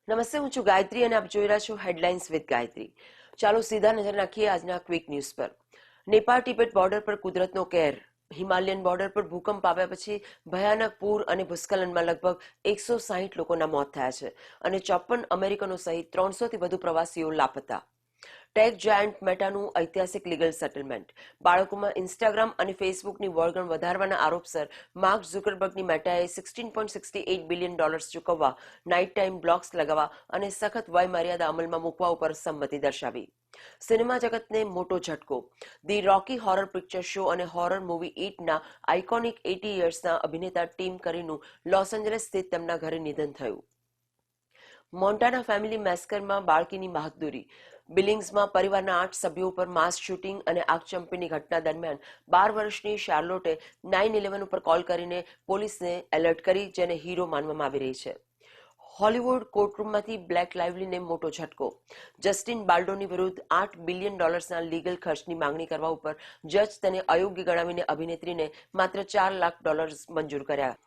નમસ્તે, હું છું ગાયત્રી અને આપ જોઈ રહ્યા છો હેડલાઇન્સ વિથ ગાયત્રી. ચાલો સીધા નજર નાખીએ આજના ક્વિક ન્યૂઝ પર. નેપાળ ટિબેટ બોર્ડર પર કુદરતનો કહેર. હિમાલયન બોર્ડર પર ભૂકંપ આવ્યા પછી ભયાનક પૂર અને ભૂસ્ખલનમાં લગભગ 160 લોકોના મોત થયા છે અને 54 અમેરિકનો સહિત 300થી વધુ પ્રવાસીઓ લાપતા. ટેક જાયન્ટ મેટાનું ઐતિહાસિક લીગલ સેટલમેન્ટ. બાળકોમાં ઇન્સ્ટાગ્રામ અને ફેસબુકની વળગણ વધારવાના આરોપસર માર્ક ઝુકરબર્ગની મેટાએ $16.68 બિલિયન ચૂકવવા, નાઇટ ટાઈમ બ્લોક્સ લગાવવા અને સખત વય મર્યાદા અમલમાં મૂકવા ઉપર સંમતિ દર્શાવી. સિનેમા જગતને મોટો ઝટકો. The Rocky horror picture show અને હોરર મૂવી ઈટના આઇકોનિક 80 યર્સના અભિનેતા ટીમ કરીનું લોસ એન્જલસ સ્થિત તેમના ઘરે નિધન થયું. મોન્ટાના ફેમિલી મેસ્કરમાં બાળકીની બહાદુરી. બિલિંગ્સમાં પરિવારના 8 સભ્યો પર માસ શૂટિંગ અને આગચંપીની ઘટના દરમિયાન 12 વર્ષની શાર્લોટે 911 ઉપર કોલ કરીને પોલીસને એલર્ટ કરી, જેને હીરો માનવામાં આવી રહી છે. હોલિવૂડ કોર્ટરૂમમાંથી બ્લેક લાઇવલીને મોટો ઝટકો. જસ્ટિન બાલ્ડોની વિરુદ્ધ $8 બિલિયન લીગલ ખર્ચની માંગણી કરવા ઉપર જજ તેને અયોગ્ય ગણાવીને અભિનેત્રીને માત્ર $4 લાખ મંજૂર કર્યા.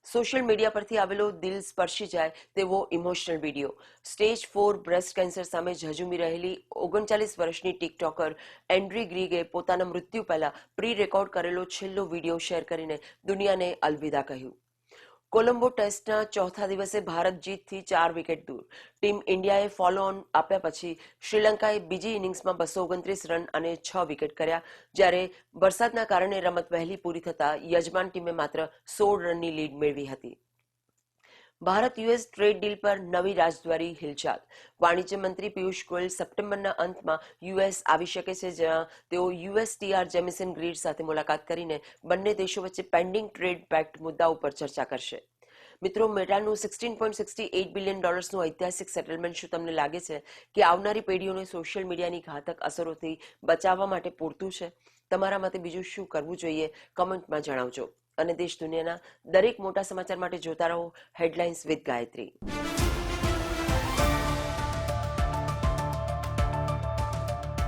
સોશિયલ મીડિયા પરથી આવેલો દિલ સ્પર્શી જાય તેવો emotional video. Stage 4 breast cancer સામે ઝઝૂમી રહેલી 39 વર્ષની ટિકટોકર એન્ડ્રી ગ્રીગે પોતાના મૃત્યુ પહેલા પ્રી રેકોર્ડ કરેલો છેલ્લો વિડીયો શેર કરીને દુનિયાને અલવિદા કહ્યું. કોલંબો ટેસ્ટના ચોથા દિવસે ભારત જીતથી 4 વિકેટ દૂર. ટીમ ઇન્ડિયાએ ફોલો ઓન આપ્યા પછી શ્રીલંકાએ બીજી ઇનિંગ્સમાં 229 રન અને 6 વિકેટ કર્યા, જ્યારે વરસાદના કારણે રમત વહેલી પૂરી થતાં યજમાન ટીમે માત્ર 16 રનની લીડ મેળવી હતી. ભારત યુએસ ટ્રેડ ડીલ પર નવી રાજદ્વારી હિલચાલ. વાણિજ્ય મંત્રી પિયુષ ગોયલ સપ્ટેમ્બરના અંતમાં યુએસ આવી શકે છે, જ્યાં તેઓ યુએસટીઆર જેમિસન ગ્રીડ સાથે મુલાકાત કરીને બંને દેશો વચ્ચે પેન્ડિંગ ટ્રેડ પેક્ટ મુદ્દા ઉપર ચર્ચા કરશે. મિત્રો, મેટાનું $16.68 બિલિયન નું ઐતિહાસિક સેટલમેન્ટ શું તમને લાગે છે કે આવનારી પેઢીઓને સોશિયલ મીડિયાની ઘાતક અસરોથી બચાવવા માટે પૂરતું છે? તમારા મતે બીજું શું કરવું જોઈએ, કમેન્ટમાં જણાવજો. અને દેશ દુનિયાના દરેક મોટા સમાચાર માટે જોતા રહો હેડલાઇન્સ વિથ ગાયત્રી.